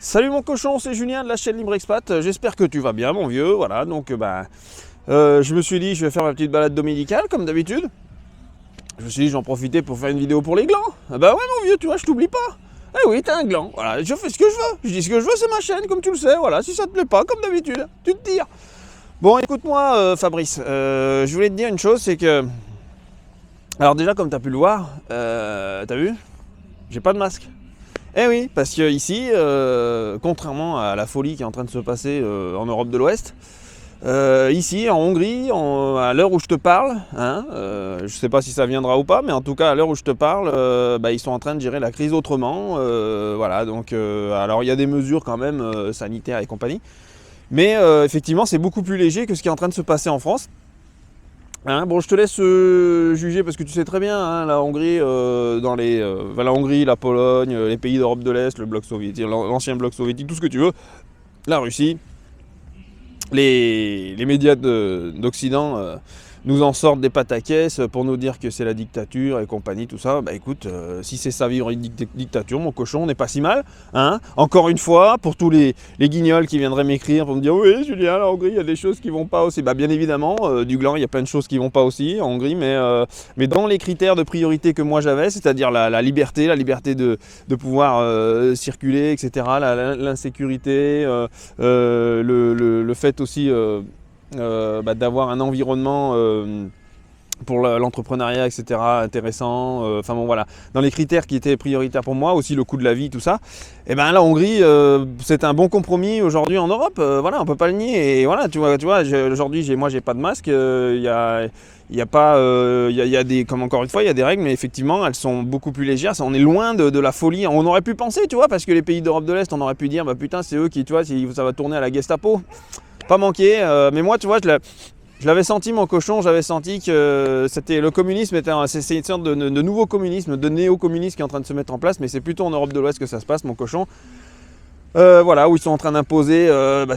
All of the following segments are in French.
Salut mon cochon, c'est Julien de la chaîne Libre Expat. J'espère que tu vas bien mon vieux. Voilà, donc je me suis dit je vais faire ma petite balade dominicale comme d'habitude. Je me suis dit j'en profiter pour faire une vidéo pour les glands. Ah bah ouais mon vieux, tu vois, je t'oublie pas. Eh oui, t'es un gland. Voilà, je fais ce que je veux. Je dis ce que je veux, c'est ma chaîne, comme tu le sais. Voilà, si ça te plaît pas, comme d'habitude, tu te tires. Bon, écoute-moi Fabrice, je voulais te dire une chose, c'est que... Alors déjà, comme tu as pu le voir, t'as vu, j'ai pas de masque. Eh oui, parce que ici, contrairement à la folie qui est en train de se passer en Europe de l'Ouest, ici en Hongrie, à l'heure où je te parle, je ne sais pas si ça viendra ou pas, mais en tout cas à l'heure où je te parle, ils sont en train de gérer la crise autrement. Voilà, donc alors il y a des mesures quand même sanitaires et compagnie, mais effectivement c'est beaucoup plus léger que ce qui est en train de se passer en France. Bon, je te laisse juger parce que tu sais très bien, la Hongrie, la Hongrie, la Pologne, les pays d'Europe de l'Est, le bloc soviétique, l'ancien bloc soviétique, tout ce que tu veux, la Russie, les médias d'Occident nous en sortent des pataquès pour nous dire que c'est la dictature et compagnie, tout ça. Bah écoute, si c'est ça vivre une dictature, mon cochon, on n'est pas si mal. Encore une fois, pour tous les guignols qui viendraient m'écrire pour me dire oui Julien, la Hongrie, il y a des choses qui vont pas aussi. Bah bien évidemment, du gland, il y a plein de choses qui vont pas aussi en Hongrie, mais dans les critères de priorité que moi j'avais, c'est-à-dire la liberté de pouvoir circuler, etc., l'insécurité, le fait aussi d'avoir un environnement pour l'entrepreneuriat, etc., intéressant. Enfin bon voilà, dans les critères qui étaient prioritaires pour moi, aussi le coût de la vie, tout ça. Et ben la Hongrie, c'est un bon compromis aujourd'hui en Europe. Voilà, on peut pas le nier. Et voilà, tu vois, aujourd'hui, moi, j'ai pas de masque. Il y a pas, il y a des, comme encore une fois, il y a des règles, mais effectivement, elles sont beaucoup plus légères. On est loin de la folie. On aurait pu penser, tu vois, parce que les pays d'Europe de l'Est, on aurait pu dire, bah putain, c'est eux qui, tu vois, ça va tourner à la Gestapo. Pas manqué, mais moi, tu vois, je l'avais senti, mon cochon, j'avais senti que c'était le communisme, c'est une sorte de nouveau communisme, de néo-communisme qui est en train de se mettre en place, mais c'est plutôt en Europe de l'Ouest que ça se passe, mon cochon. Voilà, où ils sont en train d'imposer,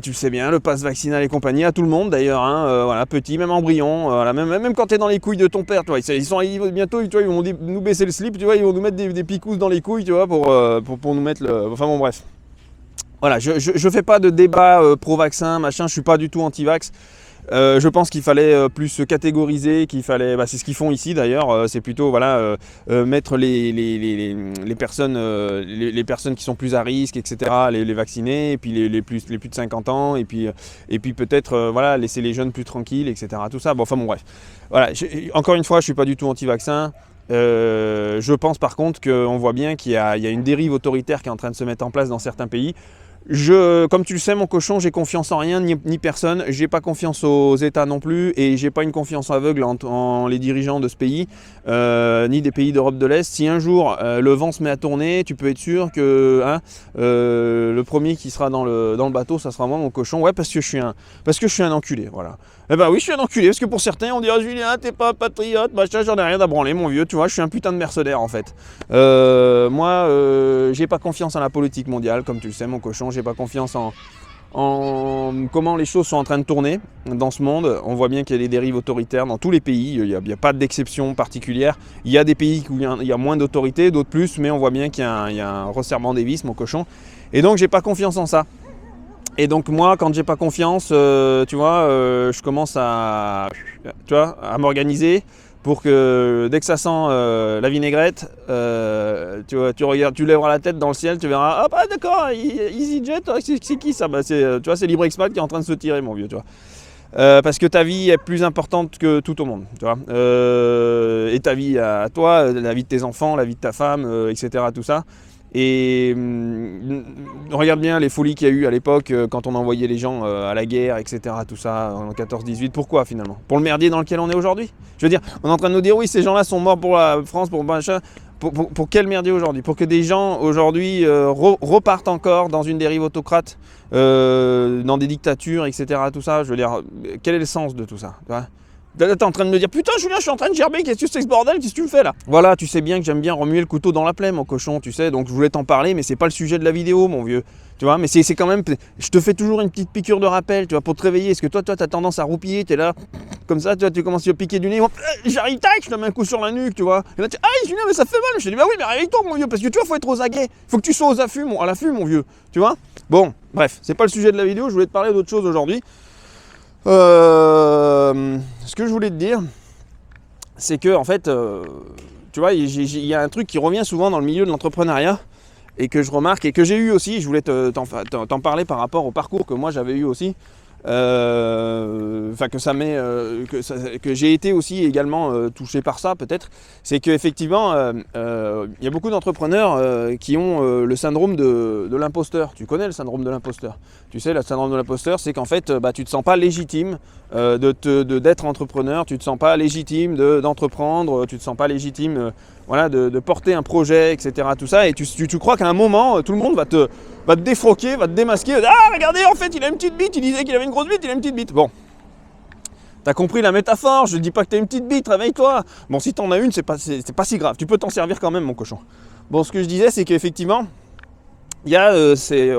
tu le sais bien, le pass vaccinal et compagnie, à tout le monde d'ailleurs, voilà, petit, même embryon, voilà, même quand tu es dans les couilles de ton père, tu vois, bientôt, tu vois, ils vont nous baisser le slip, tu vois, ils vont nous mettre des picousses dans les couilles, tu vois, pour nous mettre le... Enfin bon, bref. Voilà, je fais pas de débat pro-vaccin, machin, je suis pas du tout anti-vax. Je pense qu'il fallait plus se catégoriser, c'est ce qu'ils font ici d'ailleurs, c'est plutôt voilà, mettre les personnes qui sont plus à risque, etc., les vacciner, et puis les plus de 50 ans, et puis peut-être voilà, laisser les jeunes plus tranquilles, etc. Tout ça, bon, enfin bon bref. Voilà, encore une fois, je suis pas du tout anti-vaccin. Je pense par contre qu'on voit bien qu'il y a une dérive autoritaire qui est en train de se mettre en place dans certains pays. Comme tu le sais mon cochon, j'ai confiance en rien ni personne, j'ai pas confiance aux États non plus et j'ai pas une confiance aveugle en les dirigeants de ce pays, ni des pays d'Europe de l'Est. Si un jour le vent se met à tourner, tu peux être sûr que le premier qui sera dans le bateau, ça sera moi mon cochon, ouais parce que je suis un enculé, voilà. Eh ben oui, je suis un enculé, parce que pour certains on dira Julien, t'es pas patriote, machin, j'en ai rien à branler mon vieux, tu vois, je suis un putain de mercenaire en fait. Moi, j'ai pas confiance en la politique mondiale, comme tu le sais mon cochon, j'ai pas confiance en comment les choses sont en train de tourner dans ce monde. On voit bien qu'il y a des dérives autoritaires dans tous les pays, il n'y a pas d'exception particulière. Il y a des pays où il y a moins d'autorité, d'autres plus, mais on voit bien qu'il y a un resserrement des vis, mon cochon. Et donc j'ai pas confiance en ça. Et donc moi, quand j'ai pas confiance, tu vois, je commence à m'organiser pour que dès que ça sent la vinaigrette, tu vois, tu lèveras la tête dans le ciel, tu verras, ah bah d'accord, EasyJet, c'est qui ça? Bah tu vois, c'est Libre Expat qui est en train de se tirer, mon vieux, tu vois. Parce que ta vie est plus importante que tout au monde, tu vois. Et ta vie à toi, la vie de tes enfants, la vie de ta femme, etc., tout ça. Et regarde bien les folies qu'il y a eu à l'époque quand on envoyait les gens à la guerre, etc. Tout ça en 14-18. Pourquoi finalement? Pour le merdier dans lequel on est aujourd'hui? Je veux dire, on est en train de nous dire oui, ces gens-là sont morts pour la France, pour machin. Pour quel merdier aujourd'hui? Pour que des gens aujourd'hui repartent encore dans une dérive autocrate, dans des dictatures, etc. Tout ça. Je veux dire, quel est le sens de tout ça? T'es en train de me dire, putain Julien, je suis en train de gerber, qu'est-ce que c'est que ce bordel, qu'est-ce que tu me fais là? Voilà, tu sais bien que j'aime bien remuer le couteau dans la plaie, mon cochon, tu sais, donc je voulais t'en parler, mais c'est pas le sujet de la vidéo, mon vieux. Tu vois, mais c'est quand même, je te fais toujours une petite piqûre de rappel, tu vois, pour te réveiller. Est-ce que toi, t'as tendance à roupiller, t'es là, comme ça, tu commences à piquer du nez, j'arrive, tac, je te mets un coup sur la nuque, tu vois. Et là, aïe, Julien, mais ça fait mal. Je te dis, bah oui, mais réveille-toi, mon vieux, parce que tu vois, faut être aux aguets, faut que tu sois aux affûts, à l'affût, mon vieux, tu vois. Bon, bref, c'est pas le sujet de la vidéo, je voulais te parler d'autre chose aujourd'hui. Ce que je voulais te dire, c'est que, en fait, tu vois, il y a un truc qui revient souvent dans le milieu de l'entrepreneuriat, et que je remarque et que j'ai eu aussi, je voulais t'en parler par rapport au parcours que moi j'avais eu aussi, enfin que j'ai été aussi également touché par ça peut-être, c'est qu'effectivement il y a beaucoup d'entrepreneurs qui ont le syndrome de l'imposteur. Tu connais le syndrome de l'imposteur? Tu sais, le syndrome de l'imposteur, c'est qu'en fait tu te sens pas légitime d'être entrepreneur, tu te sens pas légitime d'entreprendre, tu te sens pas légitime voilà, de porter un projet, etc. Tout ça, et tu crois qu'à un moment, tout le monde va te défroquer, va te démasquer, va dire, ah regardez, en fait il a une petite bite, il disait qu'il avait une grosse bite, il a une petite bite. Bon, t'as compris la métaphore, je dis pas que t'as une petite bite, réveille-toi. Bon, si t'en as une, c'est pas si grave, tu peux t'en servir quand même, mon cochon. Bon, ce que je disais, c'est qu'effectivement, il y a,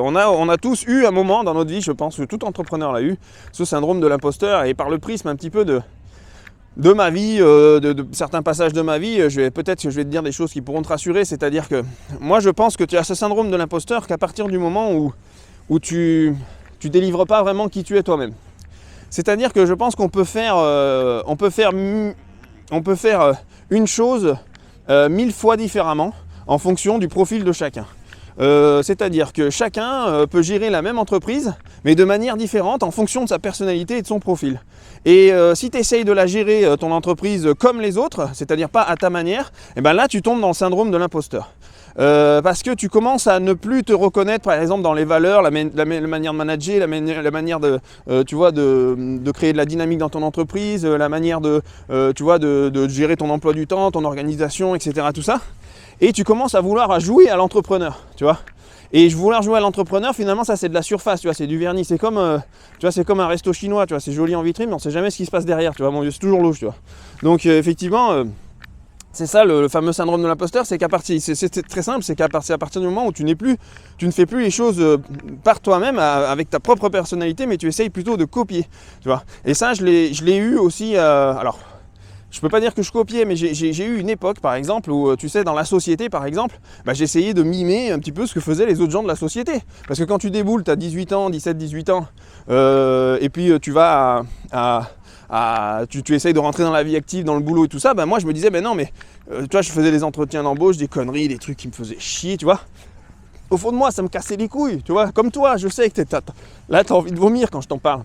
on a tous eu un moment dans notre vie, je pense que tout entrepreneur l'a eu, ce syndrome de l'imposteur, et par le prisme un petit peu de ma vie, de certains passages de ma vie, peut-être que je vais te dire des choses qui pourront te rassurer, c'est-à-dire que moi je pense que tu as ce syndrome de l'imposteur qu'à partir du moment où tu délivres pas vraiment qui tu es toi-même. C'est-à-dire que je pense qu'on peut faire une chose 1000 fois différemment en fonction du profil de chacun. C'est-à-dire que chacun peut gérer la même entreprise, mais de manière différente en fonction de sa personnalité et de son profil. Et si tu essayes de la gérer, ton entreprise, comme les autres, c'est-à-dire pas à ta manière, et ben là tu tombes dans le syndrome de l'imposteur. Parce que tu commences à ne plus te reconnaître, par exemple, dans les valeurs, la manière de manager, la manière de créer de la dynamique dans ton entreprise, la manière de gérer ton emploi du temps, ton organisation, etc. Tout ça. Et tu commences à vouloir jouer à l'entrepreneur, tu vois. Et vouloir jouer à l'entrepreneur, finalement, ça c'est de la surface, tu vois, c'est du vernis. C'est comme, c'est comme un resto chinois, tu vois, c'est joli en vitrine, mais on sait jamais ce qui se passe derrière, tu vois, mon Dieu, c'est toujours louche, tu vois. Donc effectivement, c'est ça le fameux syndrome de l'imposteur, c'est qu'à partir, c'est très simple, c'est qu'à partir du moment où tu ne fais plus les choses par toi-même, avec ta propre personnalité, mais tu essayes plutôt de copier, tu vois. Et ça, je l'ai eu aussi, alors. Je peux pas dire que je copiais, mais j'ai eu une époque, par exemple, où, tu sais, dans la société, par exemple, j'essayais de mimer un petit peu ce que faisaient les autres gens de la société. Parce que quand tu déboules, tu as 18 ans, 17-18 ans, et puis tu vas tu essayes de rentrer dans la vie active, dans le boulot et tout ça, moi je me disais, non, mais tu vois, je faisais des entretiens d'embauche, des conneries, des trucs qui me faisaient chier, tu vois. Au fond de moi, ça me cassait les couilles, tu vois. Comme toi, je sais que là, tu as envie de vomir quand je t'en parle.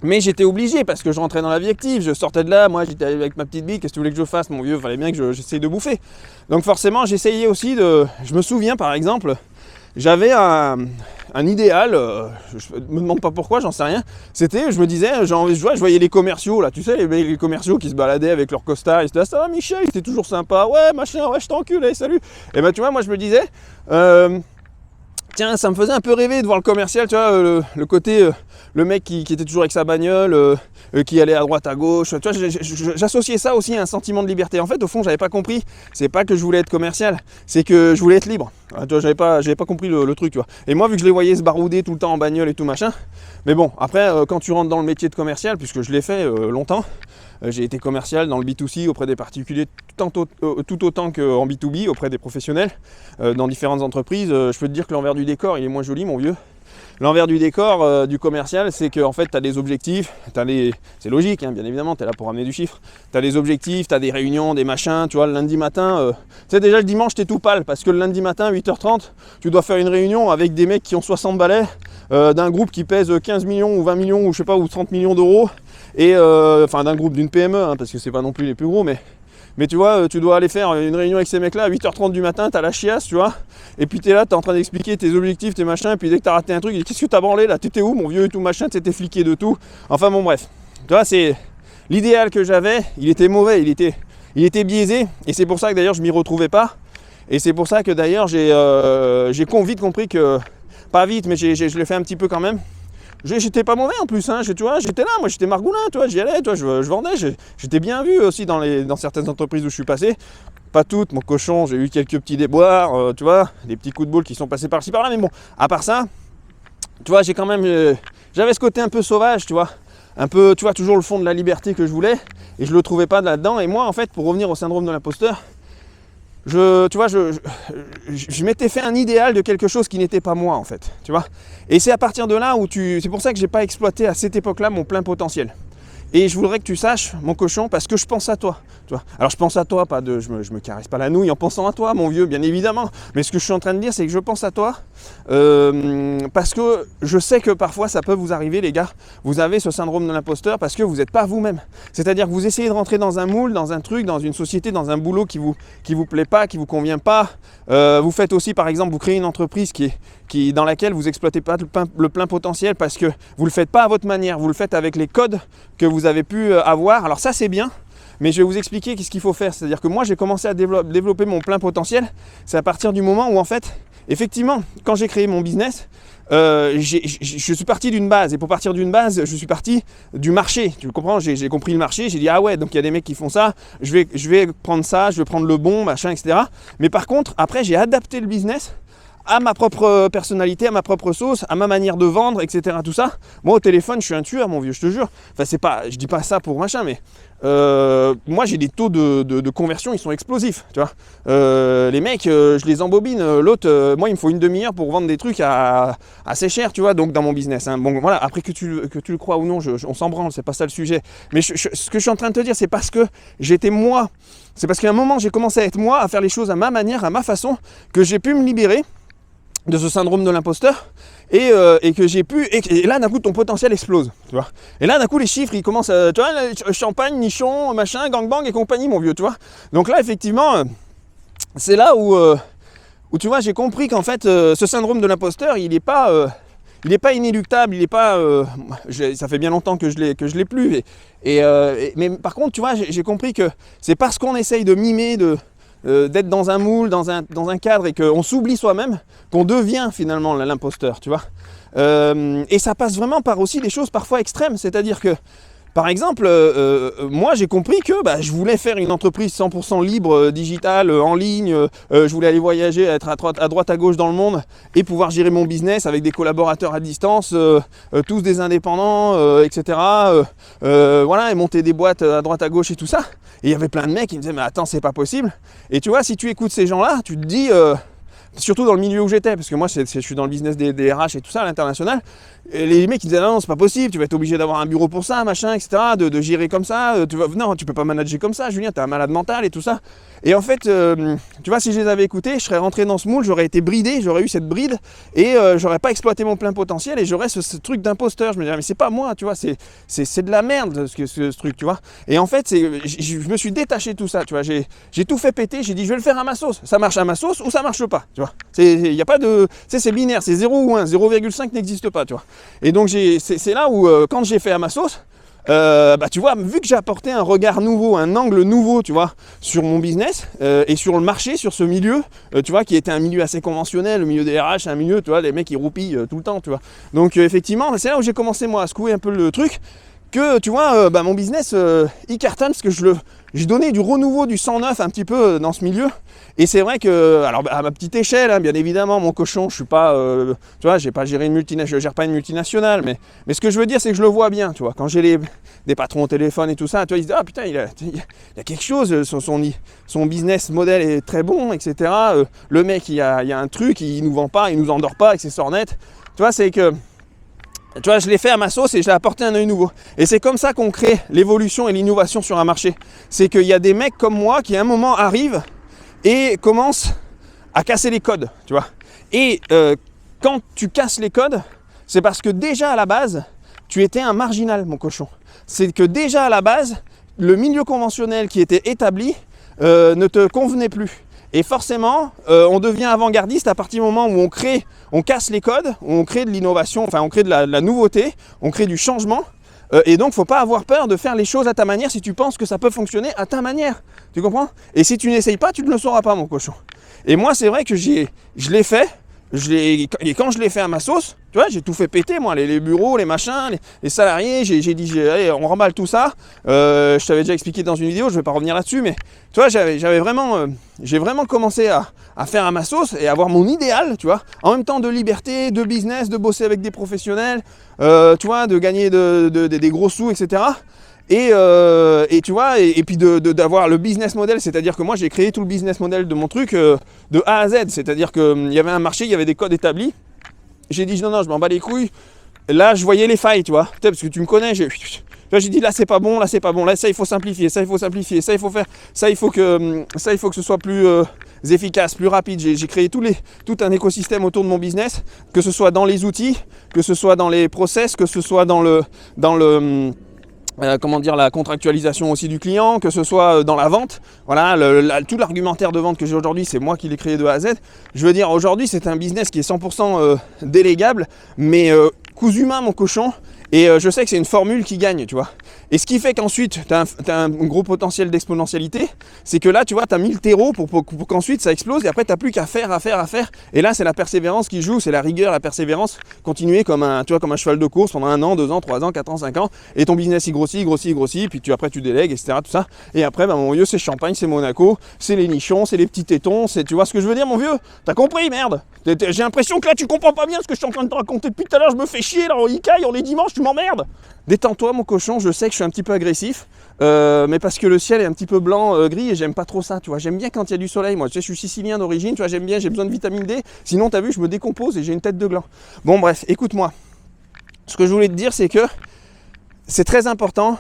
Mais j'étais obligé parce que je rentrais dans la vie active, je sortais de là, moi j'étais avec ma petite bille, qu'est-ce que tu voulais que je fasse, mon vieux, il fallait bien que j'essaye de bouffer. Donc forcément j'essayais aussi je me souviens par exemple, j'avais un idéal, je me demande pas pourquoi, j'en sais rien, c'était, je me disais, je voyais les commerciaux là, tu sais, les commerciaux qui se baladaient avec leur costard, ils se disaient, ça va Michel, c'était toujours sympa, ouais machin, ouais je t'encule, allez salut. Et tu vois, moi je me disais, tiens, ça me faisait un peu rêver de voir le commercial, tu vois, le côté, le mec qui était toujours avec sa bagnole, qui allait à droite, à gauche, tu vois, j'associais ça aussi à un sentiment de liberté. En fait, au fond, j'avais pas compris, c'est pas que je voulais être commercial, c'est que je voulais être libre. Tu vois, j'avais pas compris le truc, tu vois. Et moi, vu que je les voyais se barouder tout le temps en bagnole et tout machin, mais bon, après, quand tu rentres dans le métier de commercial, puisque je l'ai fait longtemps, j'ai été commercial dans le B2C auprès des particuliers tout autant qu'en B2B auprès des professionnels dans différentes entreprises. Je peux te dire que l'envers du décor, il est moins joli, mon vieux. L'envers du décor du commercial, c'est qu'en fait, tu as des objectifs, c'est logique, hein, bien évidemment, tu es là pour amener du chiffre. Tu as des objectifs, tu as des réunions, des machins, tu vois, le lundi matin, tu sais, déjà le dimanche, tu es tout pâle, parce que le lundi matin, 8h30, tu dois faire une réunion avec des mecs qui ont 60 balais, d'un groupe qui pèse 15 millions ou 20 millions, ou je sais pas, ou 30 millions d'euros, et enfin d'un groupe d'une PME, hein, parce que c'est pas non plus les plus gros, mais tu vois, tu dois aller faire une réunion avec ces mecs-là à 8h30 du matin, t'as la chiasse, tu vois, et puis t'es là, t'es en train d'expliquer tes objectifs, tes machins, et puis dès que t'as raté un truc, il dit, qu'est-ce que t'as branlé là, t'étais où mon vieux et tout machin, t'étais fliqué de tout. Enfin bon bref, tu vois, c'est l'idéal que j'avais, il était mauvais, il était biaisé, et c'est pour ça que d'ailleurs je m'y retrouvais pas, et c'est pour ça que d'ailleurs j'ai vite compris que, pas vite, mais je l'ai fait un petit peu quand même, j'étais pas mauvais en plus, hein, tu vois, j'étais là, moi j'étais margoulin, tu vois, j'y allais, tu vois, je vendais, j'étais bien vu aussi dans certaines entreprises où je suis passé. Pas toutes, mon cochon, j'ai eu quelques petits déboires, tu vois, des petits coups de boule qui sont passés par-ci par-là, mais bon, à part ça, tu vois, j'ai quand même, j'avais ce côté un peu sauvage, tu vois, un peu, tu vois, toujours le fond de la liberté que je voulais, et je le trouvais pas là-dedans, et moi, en fait, pour revenir au syndrome de l'imposteur, tu vois, je m'étais fait un idéal de quelque chose qui n'était pas moi, en fait, tu vois, et c'est à partir de là où c'est pour ça que j'ai pas exploité à cette époque-là mon plein potentiel. Et je voudrais que tu saches, mon cochon, parce que je pense à toi. Tu vois. Alors je pense à toi, je me caresse pas la nouille en pensant à toi, mon vieux, bien évidemment. Mais ce que je suis en train de dire, c'est que je pense à toi parce que je sais que parfois ça peut vous arriver, les gars. Vous avez ce syndrome de l'imposteur parce que vous n'êtes pas vous-même. C'est-à-dire que vous essayez de rentrer dans un moule, dans un truc, dans une société, dans un boulot qui vous plaît pas, qui vous convient pas. Vous faites aussi, par exemple, vous créez une entreprise dans laquelle vous exploitez pas le plein potentiel parce que vous le faites pas à votre manière, vous le faites avec les codes que vous avez pu avoir. Alors ça c'est bien, mais je vais vous expliquer qu'est-ce qu'il faut faire. C'est-à-dire que moi j'ai commencé à développer mon plein potentiel, c'est à partir du moment où en fait, effectivement, quand j'ai créé mon business, je suis parti d'une base, et pour partir d'une base, je suis parti du marché, tu comprends, j'ai compris le marché, j'ai dit ah ouais, donc il y a des mecs qui font ça, je vais prendre ça, je vais prendre le bon, machin, etc. Mais par contre, après j'ai adapté le business à ma propre personnalité, à ma propre sauce, à ma manière de vendre, etc. Tout ça. Moi, au téléphone, je suis un tueur, mon vieux, je te jure. Enfin, je dis pas ça pour machin, mais moi, j'ai des taux de conversion, ils sont explosifs, tu vois. Les mecs, je les embobine. L'autre, moi, il me faut une demi-heure pour vendre des trucs assez cher, tu vois, donc dans mon business. Hein. Bon, voilà, après que tu le crois ou non, on s'en branle, c'est pas ça le sujet. Mais ce que je suis en train de te dire, c'est parce que j'étais moi. C'est parce qu'à un moment, j'ai commencé à être moi, à faire les choses à ma manière, à ma façon, que j'ai pu me libérer de ce syndrome de l'imposteur et que j'ai pu et là d'un coup ton potentiel explose, tu vois, et là d'un coup les chiffres ils commencent tu vois, champagne, nichon, machin, gangbang et compagnie, mon vieux, tu vois. Donc là effectivement c'est là où tu vois j'ai compris qu'en fait ce syndrome de l'imposteur il est pas inéluctable, il est pas ça fait bien longtemps que je l'ai plus mais par contre tu vois j'ai compris que c'est parce qu'on essaye de mimer, d'être dans un moule, dans un cadre, et qu'on s'oublie soi-même, qu'on devient finalement l'imposteur, tu vois. Et ça passe vraiment par aussi des choses parfois extrêmes, c'est-à-dire que, par exemple, moi j'ai compris que je voulais faire une entreprise 100% libre, digitale, en ligne, je voulais aller voyager, être à droite à gauche dans le monde et pouvoir gérer mon business avec des collaborateurs à distance, tous des indépendants, etc. Voilà, et monter des boîtes à droite à gauche et tout ça. Et il y avait plein de mecs qui me disaient mais attends, c'est pas possible. Et tu vois, si tu écoutes ces gens-là, tu te dis, surtout dans le milieu où j'étais, parce que moi je suis dans le business des RH et tout ça à l'international, et les mecs ils disaient non c'est pas possible, tu vas être obligé d'avoir un bureau pour ça, machin, etc., de gérer comme ça, non tu peux pas manager comme ça, Julien, t'es un malade mental et tout ça. Et en fait, tu vois, si je les avais écoutés, je serais rentré dans ce moule, j'aurais été bridé, j'aurais eu cette bride, et j'aurais pas exploité mon plein potentiel, et j'aurais ce truc d'imposteur. Je me dirais mais c'est pas moi, tu vois, c'est de la merde ce truc, tu vois. Et en fait, je me suis détaché de tout ça, tu vois, j'ai tout fait péter, j'ai dit je vais le faire à ma sauce, ça marche à ma sauce ou ça marche pas, tu vois. Il y a pas de, c'est binaire, c'est 0 ou 1, 0,5 n'existe pas, tu vois. Et donc c'est là où quand j'ai fait à ma sauce, tu vois, vu que j'ai apporté un regard nouveau, un angle nouveau, tu vois, sur mon business et sur le marché, sur ce milieu, tu vois, qui était un milieu assez conventionnel, le milieu des RH, un milieu, tu vois, les mecs ils roupillent tout le temps, tu vois. Donc effectivement, c'est là où j'ai commencé moi à secouer un peu le truc, que tu vois, mon business il cartonne parce que j'ai donné du renouveau, du sang neuf un petit peu dans ce milieu. Et c'est vrai que, alors à ma petite échelle, hein, bien évidemment, mon cochon, je suis pas, tu vois, je gère pas une multinationale, mais ce que je veux dire, c'est que je le vois bien, tu vois, quand j'ai des patrons au téléphone et tout ça, tu vois, ils se disent, ah putain, il y a quelque chose, son business model est très bon, etc. Le mec, il y a un truc, il nous vend pas, il nous endort pas avec ses sornettes. Tu vois, c'est que, tu vois, je l'ai fait à ma sauce et je l'ai apporté un œil nouveau. Et c'est comme ça qu'on crée l'évolution et l'innovation sur un marché. C'est qu'il y a des mecs comme moi qui à un moment arrivent et commencent à casser les codes, tu vois. Et quand tu casses les codes, c'est parce que déjà à la base, tu étais un marginal, mon cochon. C'est que déjà à la base, le milieu conventionnel qui était établi ne te convenait plus. Et forcément, on devient avant-gardiste à partir du moment où on casse les codes, on crée de l'innovation, enfin on crée de la nouveauté, on crée du changement. Et donc, il ne faut pas avoir peur de faire les choses à ta manière si tu penses que ça peut fonctionner à ta manière. Tu comprends? Et si tu n'essayes pas, tu ne le sauras pas, mon cochon. Et moi, c'est vrai que je l'ai fait. et quand je l'ai fait à ma sauce, tu vois, j'ai tout fait péter, moi, les bureaux, les machins, les salariés, j'ai dit, allez, on remballe tout ça. Je t'avais déjà expliqué dans une vidéo, je vais pas revenir là-dessus, mais tu vois, j'ai vraiment commencé à faire à ma sauce et avoir mon idéal, tu vois, en même temps de liberté, de business, de bosser avec des professionnels, tu vois, de gagner des gros sous, etc. Et tu vois, et puis d'avoir le business model, c'est-à-dire que moi j'ai créé tout le business model de mon truc de A à Z, c'est-à-dire qu'il y avait un marché, il y avait des codes établis. J'ai dit non, je m'en bats les couilles. Là, je voyais les failles, tu vois, parce que tu me connais. J'ai dit là c'est pas bon, là ça il faut simplifier, ça il faut simplifier, ça il faut faire, ça il faut que ce soit plus efficace, plus rapide. J'ai créé tout un écosystème autour de mon business, que ce soit dans les outils, que ce soit dans les process, que ce soit dans la contractualisation aussi du client, que ce soit dans la vente. Voilà, tout l'argumentaire de vente que j'ai aujourd'hui, c'est moi qui l'ai créé de A à Z. Je veux dire, aujourd'hui, c'est un business qui est 100% délégable, mais cousu main, mon cochon. Et je sais que c'est une formule qui gagne, tu vois. Et ce qui fait qu'ensuite, tu as un gros potentiel d'exponentialité, c'est que là, tu vois, tu as mis le terreau pour qu'ensuite ça explose, et après, tu n'as plus qu'à faire. Et là, c'est la persévérance qui joue, c'est la rigueur, la persévérance, continuer comme un cheval de course pendant 1 an, 2 ans, 3 ans, 4 ans, 5 ans, et ton business, il grossit, puis après, tu délègues, etc., tout ça. Et après, mon vieux, c'est Champagne, c'est Monaco, c'est les nichons, c'est les petits tétons, tu vois ce que je veux dire, mon vieux? T'as compris, merde? J'ai l'impression que là, tu comprends pas bien ce que je suis en train de te raconter depuis tout à l'heure, je me fais chier, là, en Ikaï, on est dimanche, tu m'emmerdes. Détends-toi, mon cochon, je sais que je suis un petit peu agressif, mais parce que le ciel est un petit peu blanc, gris, et j'aime pas trop ça, tu vois. J'aime bien quand il y a du soleil, moi. Tu sais, je suis sicilien d'origine, tu vois, j'aime bien, j'ai besoin de vitamine D. Sinon, t'as vu, je me décompose et j'ai une tête de gland. Bon, bref, écoute-moi. Ce que je voulais te dire, c'est que c'est très important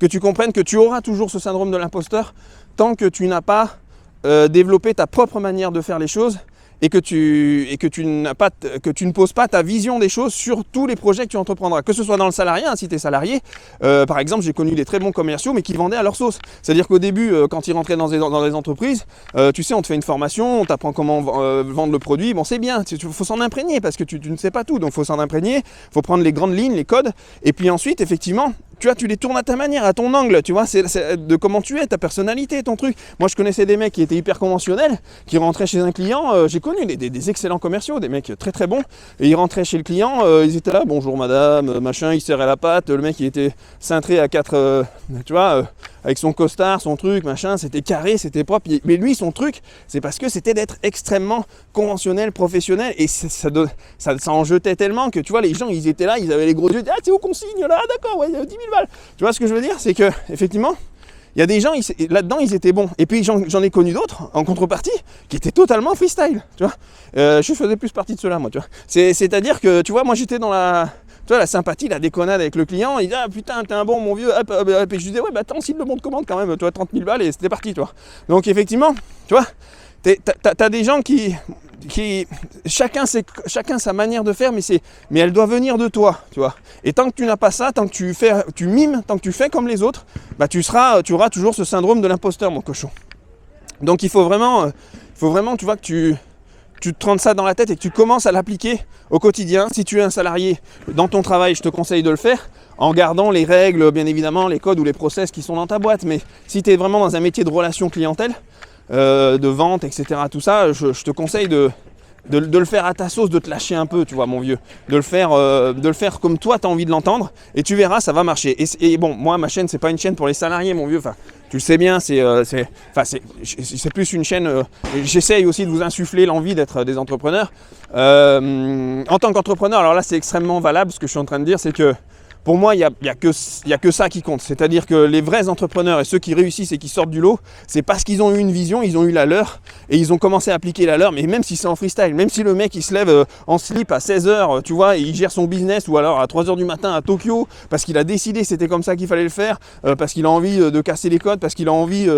que tu comprennes que tu auras toujours ce syndrome de l'imposteur tant que tu n'as pas développé ta propre manière de faire les choses. Et que tu ne poses pas ta vision des choses sur tous les projets que tu entreprendras. Que ce soit dans le salariat, hein, si tu es salarié, par exemple, j'ai connu des très bons commerciaux, mais qui vendaient à leur sauce. C'est-à-dire qu'au début, quand ils rentraient dans des entreprises, tu sais, on te fait une formation, on t'apprend comment vendre le produit. Bon, c'est bien, il faut s'en imprégner, parce que tu ne sais pas tout, donc il faut s'en imprégner, il faut prendre les grandes lignes, les codes, et puis ensuite, effectivement, tu vois, tu les tournes à ta manière, à ton angle, tu vois, c'est de comment tu es, ta personnalité, ton truc. Moi, je connaissais des mecs qui étaient hyper conventionnels, qui rentraient chez un client, j'ai connu des excellents commerciaux, des mecs très très bons, et ils rentraient chez le client, ils étaient là, bonjour madame, machin, ils serraient la patte, le mec il était cintré à 4, tu vois, avec son costard, son truc, machin, c'était carré, c'était propre, mais lui, son truc, c'est parce que c'était d'être extrêmement conventionnel, professionnel, et ça en jetait tellement que, tu vois, les gens, ils étaient là, ils avaient les gros yeux, ah, c'est où qu'on signe là, ah, d'accord, ouais, 10 000 balles. Tu vois ce que je veux dire, c'est que, effectivement, il y a des gens, là-dedans, ils étaient bons. Et puis, j'en ai connu d'autres, en contrepartie, qui étaient totalement freestyle, tu vois. Je faisais plus partie de ceux-là, moi, tu vois. C'est-à-dire que, tu vois, moi, j'étais dans la sympathie, la déconnade avec le client. Il dit, ah, putain, t'es un bon, mon vieux. Hop. Et je disais, ouais, bah, attends, signe le bon de commande quand même, tu vois, 30 000 balles, et c'était parti, tu vois. Donc, effectivement, tu vois, t'as des gens qui chacun sa manière de faire, mais elle doit venir de toi, tu vois. Et tant que tu n'as pas ça, tant que tu mimes, tant que tu fais comme les autres, bah tu auras toujours ce syndrome de l'imposteur, mon cochon. Donc il faut vraiment, tu vois, que tu te rentres ça dans la tête et que tu commences à l'appliquer au quotidien. Si tu es un salarié dans ton travail, je te conseille de le faire en gardant les règles, bien évidemment, les codes ou les process qui sont dans ta boîte. Mais si tu es vraiment dans un métier de relation clientèle, de vente, etc., tout ça, je te conseille de le faire à ta sauce, de te lâcher un peu, tu vois, mon vieux, de le faire comme toi tu as envie de l'entendre, et tu verras, ça va marcher. Et bon, moi, ma chaîne, c'est pas une chaîne pour les salariés, mon vieux, enfin, tu le sais bien, c'est plus une chaîne, j'essaye aussi de vous insuffler l'envie d'être des entrepreneurs. En tant qu'entrepreneur, alors là, c'est extrêmement valable, ce que je suis en train de dire, c'est que pour moi, il n'y a que ça qui compte. C'est-à-dire que les vrais entrepreneurs et ceux qui réussissent et qui sortent du lot, c'est parce qu'ils ont eu une vision, ils ont eu la leur, et ils ont commencé à appliquer la leur, mais même si c'est en freestyle, même si le mec il se lève en slip à 16h, tu vois, et il gère son business, ou alors à 3h du matin à Tokyo, parce qu'il a décidé c'était comme ça qu'il fallait le faire, parce qu'il a envie de casser les codes, parce qu'il a envie,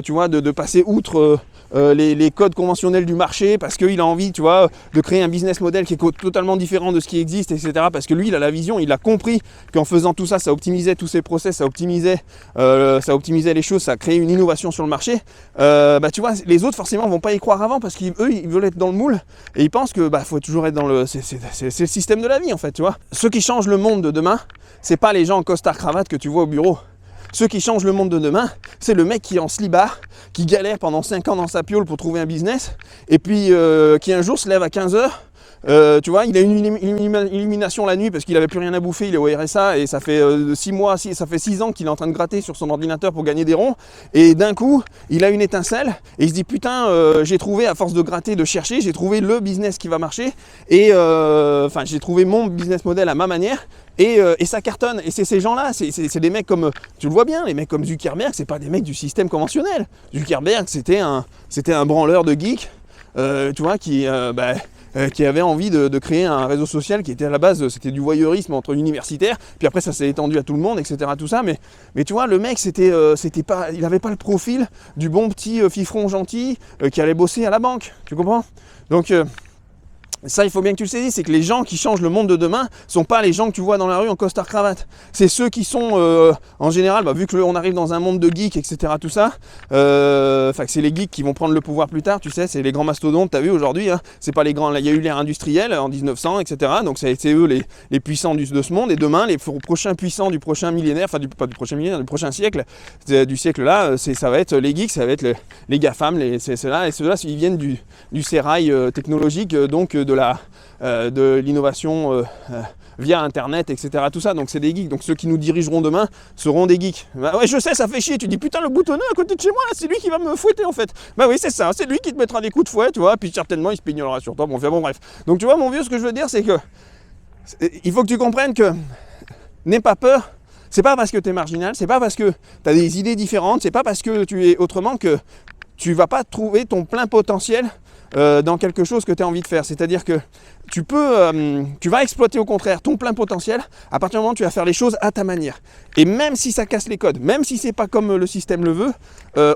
tu vois, de passer outre les codes conventionnels du marché, parce qu'il a envie, tu vois, de créer un business model qui est totalement différent de ce qui existe, etc. Parce que lui, il a la vision, il a compris qu'en faisant tout ça, ça optimisait tous ses process, ça optimisait les choses, ça créait une innovation sur le marché. Bah tu vois, les autres forcément vont pas y croire avant parce qu'eux, ils veulent être dans le moule et ils pensent que faut toujours être dans le, c'est le système de la vie en fait, tu vois. Ceux qui changent le monde de demain, c'est pas les gens en costard cravate que tu vois au bureau. Ceux qui changent le monde de demain, c'est le mec qui est en slibard, qui galère pendant 5 ans dans sa piole pour trouver un business, et puis qui un jour se lève à 15h, Tu vois, il a une illumination la nuit parce qu'il avait plus rien à bouffer, il est au RSA et ça fait 6 mois, ça fait 6 ans qu'il est en train de gratter sur son ordinateur pour gagner des ronds. Et d'un coup, il a une étincelle et il se dit putain, j'ai trouvé, à force de gratter, de chercher, j'ai trouvé le business qui va marcher. Et enfin, j'ai trouvé mon business model à ma manière. Et ça cartonne. Et c'est ces gens-là, c'est des mecs comme, tu le vois bien, les mecs comme Zuckerberg, c'est pas des mecs du système conventionnel. Zuckerberg, c'était un branleur de geek, tu vois, qui avait envie de créer un réseau social qui était à la base, c'était du voyeurisme entre universitaires, puis après ça s'est étendu à tout le monde, etc. Tout ça, mais tu vois, le mec, c'était pas, il avait pas le profil du bon petit fifron gentil qui allait bosser à la banque, tu comprends? Donc ça, il faut bien que tu le saisisses, c'est que les gens qui changent le monde de demain sont pas les gens que tu vois dans la rue en costard-cravate. C'est ceux qui sont, en général, vu qu'on arrive dans un monde de geeks, etc., tout ça, c'est les geeks qui vont prendre le pouvoir plus tard, tu sais, c'est les grands mastodontes, t'as vu aujourd'hui, hein, c'est pas les grands, il y a eu l'ère industrielle en 1900, etc., donc c'est eux les puissants de ce monde, et demain, les prochains puissants du prochain millénaire, pas du prochain millénaire, du prochain siècle, du siècle là, ça va être les geeks, ça va être les GAFAM, c'est ceux-là, et ceux-là, ils viennent du sérail technologique, donc de l'innovation via Internet, etc. Tout ça, donc c'est des geeks. Donc ceux qui nous dirigeront demain seront des geeks. Bah ouais, je sais, ça fait chier. Tu dis putain, le boutonneux à côté de chez moi, là, c'est lui qui va me fouetter en fait. Bah oui, c'est ça, c'est lui qui te mettra des coups de fouet, tu vois. Puis certainement, il se pignolera sur toi. Bon, bref. Donc tu vois, mon vieux, ce que je veux dire, c'est que il faut que tu comprennes que n'aie pas peur. C'est pas parce que tu es marginal, c'est pas parce que tu as des idées différentes, c'est pas parce que tu es autrement que tu vas pas trouver ton plein potentiel dans quelque chose que tu as envie de faire. C'est-à-dire que tu vas exploiter au contraire ton plein potentiel à partir du moment où tu vas faire les choses à ta manière. Et même si ça casse les codes, même si c'est pas comme le système le veut,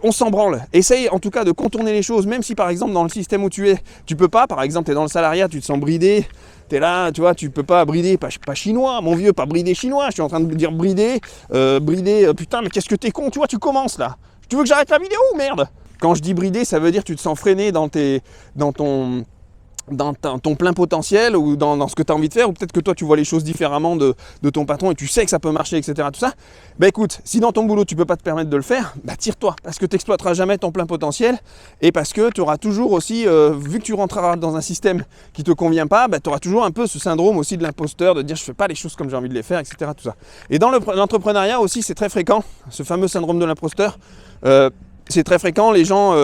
on s'en branle. Essaye en tout cas de contourner les choses, même si par exemple dans le système où tu es, tu peux pas, par exemple tu es dans le salariat, tu te sens bridé, tu es là, tu vois, tu peux pas brider, pas chinois, mon vieux, pas brider chinois, je suis en train de dire brider, putain mais qu'est-ce que t'es con, tu vois, tu commences là. Tu veux que j'arrête la vidéo ou merde? Quand je dis brider, ça veut dire que tu te sens freiné dans ton plein potentiel ou dans ce que tu as envie de faire, ou peut-être que toi tu vois les choses différemment de ton patron et tu sais que ça peut marcher, etc. Tout ça, bah écoute, si dans ton boulot tu peux pas te permettre de le faire, bah tire-toi, parce que tu n'exploiteras jamais ton plein potentiel et parce que tu auras toujours aussi, vu que tu rentreras dans un système qui te convient pas, bah tu auras toujours un peu ce syndrome aussi de l'imposteur, de dire je fais pas les choses comme j'ai envie de les faire, etc. Tout ça. Et dans l'entrepreneuriat aussi, c'est très fréquent, ce fameux syndrome de l'imposteur. C'est très fréquent, les gens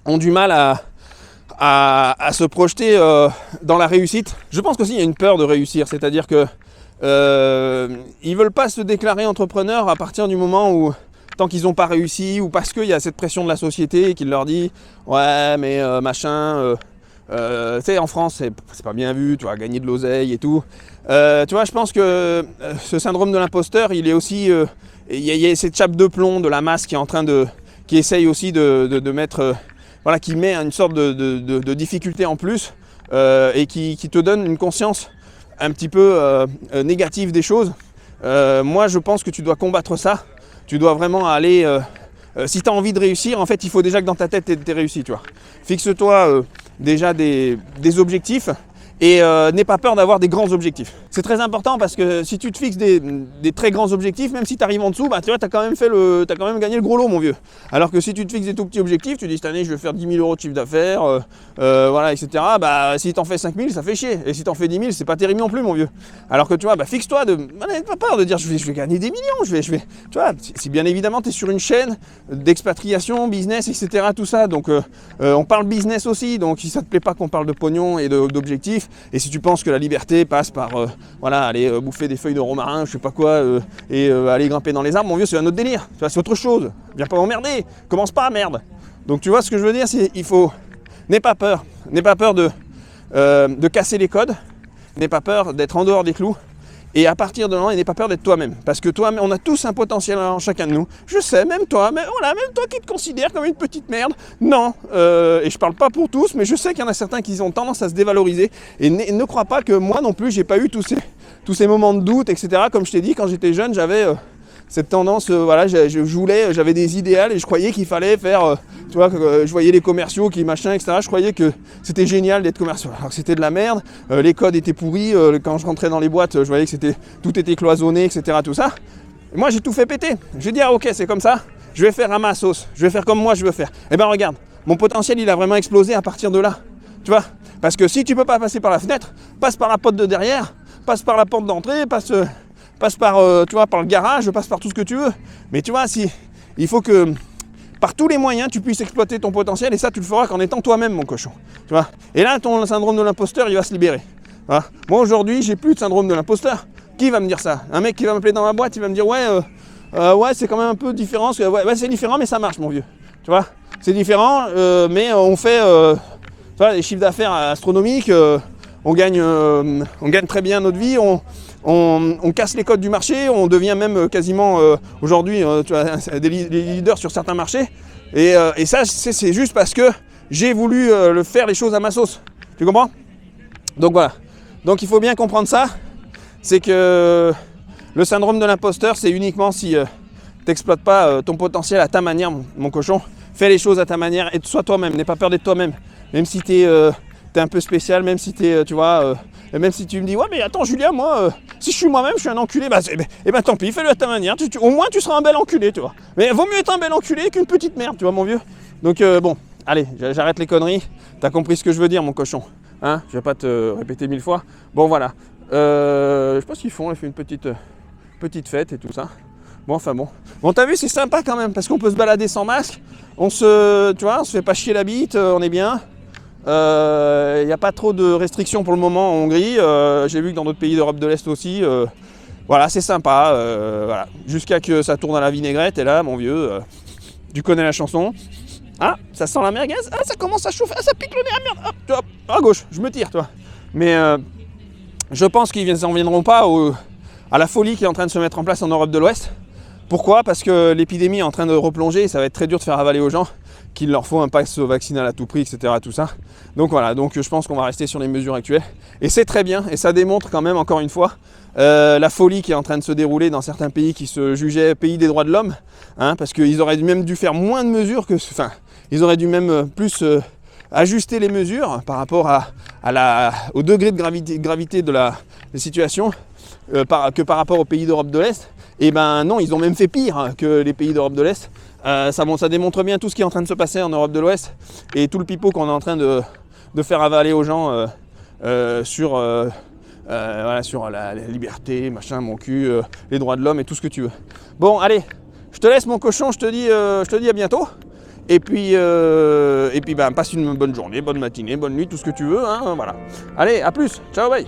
ont du mal à se projeter dans la réussite. Je pense qu'aussi il y a une peur de réussir, c'est-à-dire que ils veulent pas se déclarer entrepreneurs à partir du moment où, tant qu'ils n'ont pas réussi, ou parce qu'il y a cette pression de la société qui leur dit ouais mais machin, tu sais, en France c'est pas bien vu, tu vas gagner de l'oseille et tout. Tu vois, je pense que ce syndrome de l'imposteur, il est aussi il y a cette chape de plomb de la masse qui est en train qui essaye aussi de mettre, voilà, qui met une sorte de difficulté en plus et qui te donne une conscience un petit peu négative des choses. Moi, je pense que tu dois combattre ça. Tu dois vraiment aller. Si tu as envie de réussir, en fait, il faut déjà que dans ta tête, tu aies réussi, tu vois. Fixe-toi déjà des objectifs. Et n'aie pas peur d'avoir des grands objectifs. C'est très important parce que si tu te fixes des très grands objectifs, même si tu arrives en dessous, bah tu vois, t'as quand même gagné le gros lot, mon vieux. Alors que si tu te fixes des tout petits objectifs, tu dis cette année je vais faire 10 000 euros de chiffre d'affaires, voilà, etc. Bah si t'en fais 5 000, ça fait chier. Et si t'en fais 10 000, c'est pas terrible non plus, mon vieux. Alors que tu vois, bah fixe-toi n'aie pas peur de dire je vais gagner des millions, je vais. Tu vois, si bien évidemment tu es sur une chaîne d'expatriation, business, etc. Tout ça. Donc on parle business aussi, donc si ça te plaît pas qu'on parle de pognon et d'objectifs. Et si tu penses que la liberté passe par voilà, aller bouffer des feuilles de romarin, je sais pas quoi, et aller grimper dans les arbres, mon vieux, c'est un autre délire. Tu vois, c'est autre chose. Viens pas m'emmerder. Commence pas, merde. Donc tu vois, ce que je veux dire, c'est n'aie pas peur de casser les codes, n'aie pas peur d'être en dehors des clous. Et à partir de là, n'aie pas peur d'être toi-même. Parce que toi, on a tous un potentiel en chacun de nous. Je sais, même toi, mais voilà, même toi qui te considères comme une petite merde. Non, et je parle pas pour tous, mais je sais qu'il y en a certains qui ont tendance à se dévaloriser. Et ne crois pas que moi non plus, j'ai pas eu tous ces moments de doute, etc. Comme je t'ai dit, quand j'étais jeune, j'avais cette tendance, voilà, j'avais des idéals et je croyais qu'il fallait faire, tu vois, je voyais les commerciaux qui machin, etc. Je croyais que c'était génial d'être commercial, alors que c'était de la merde, les codes étaient pourris, quand je rentrais dans les boîtes, je voyais que tout était cloisonné, etc. Tout ça. Et moi, j'ai tout fait péter. J'ai dit, ah ok, c'est comme ça, je vais faire à ma sauce, je vais faire comme moi je veux faire. Et ben regarde, mon potentiel, il a vraiment explosé à partir de là. Tu vois? Parce que si tu peux pas passer par la fenêtre, passe par la porte de derrière, passe par la porte d'entrée, passe par, tu vois, par le garage, passe par tout ce que tu veux. Mais tu vois, il faut que par tous les moyens, tu puisses exploiter ton potentiel, et ça, tu le feras qu'en étant toi-même, mon cochon. Tu vois? Et là, ton syndrome de l'imposteur, il va se libérer. Voilà. Moi, aujourd'hui, j'ai plus de syndrome de l'imposteur. Qui va me dire ça? Un mec qui va m'appeler dans ma boîte, il va me dire ouais, c'est quand même un peu différent. Ouais, c'est différent, mais ça marche, mon vieux. Tu vois? C'est différent, mais on fait tu vois, des chiffres d'affaires astronomiques. On gagne très bien notre vie. On casse les codes du marché, on devient même quasiment aujourd'hui des leaders sur certains marchés. Et ça, c'est juste parce que j'ai voulu faire les choses à ma sauce. Tu comprends? Donc voilà. Donc il faut bien comprendre ça. C'est que le syndrome de l'imposteur, c'est uniquement si tu n'exploites pas ton potentiel à ta manière, mon cochon. Fais les choses à ta manière et sois toi-même. N'aie pas peur d'être toi-même. Même si tu es un peu spécial, même si tu es, tu vois... même si tu me dis, ouais, mais attends, Julien, moi, si je suis moi-même, je suis un enculé, bah tant pis, fais-le à ta manière. Au moins, tu seras un bel enculé, tu vois. Mais vaut mieux être un bel enculé qu'une petite merde, tu vois, mon vieux. Donc, bon, allez, j'arrête les conneries. T'as compris ce que je veux dire, mon cochon. Hein, je vais pas te répéter 1000 fois. Bon, voilà. Je sais pas ce qu'ils font, ils font une petite fête et tout ça. Bon, enfin bon. Bon, t'as vu, c'est sympa quand même, parce qu'on peut se balader sans masque. On se fait pas chier la bite, on est bien. Il n'y a pas trop de restrictions pour le moment en Hongrie. J'ai vu que dans d'autres pays d'Europe de l'Est aussi. Voilà, c'est sympa. Voilà. Jusqu'à que ça tourne à la vinaigrette. Et là, mon vieux, tu connais la chanson. Ah, ça sent la merguez. Ah, ça commence à chauffer. Ah, ça pique le nez. Ah, merde. Hop, tu vois, à gauche, je me tire, toi. Mais je pense qu'ils n'en viendront pas à la folie qui est en train de se mettre en place en Europe de l'Ouest. Pourquoi? Parce que l'épidémie est en train de replonger et ça va être très dur de faire avaler aux gens qu'il leur faut un pass vaccinal à tout prix, etc. Tout ça. Donc voilà, donc je pense qu'on va rester sur les mesures actuelles. Et c'est très bien, et ça démontre quand même, encore une fois, la folie qui est en train de se dérouler dans certains pays qui se jugeaient pays des droits de l'homme, hein, parce qu'ils auraient même dû faire moins de mesures que... Enfin, ils auraient dû même plus ajuster les mesures par rapport au degré de gravité de la situation que par rapport aux pays d'Europe de l'Est. Et ben non, ils ont même fait pire que les pays d'Europe de l'Est. Ça démontre bien tout ce qui est en train de se passer en Europe de l'Ouest et tout le pipeau qu'on est en train de faire avaler aux gens sur la liberté, machin, mon cul, les droits de l'homme et tout ce que tu veux. Bon, allez, je te laisse mon cochon, je te dis à bientôt. Et puis passe une bonne journée, bonne matinée, bonne nuit, tout ce que tu veux. Hein, voilà. Allez, à plus, ciao, bye.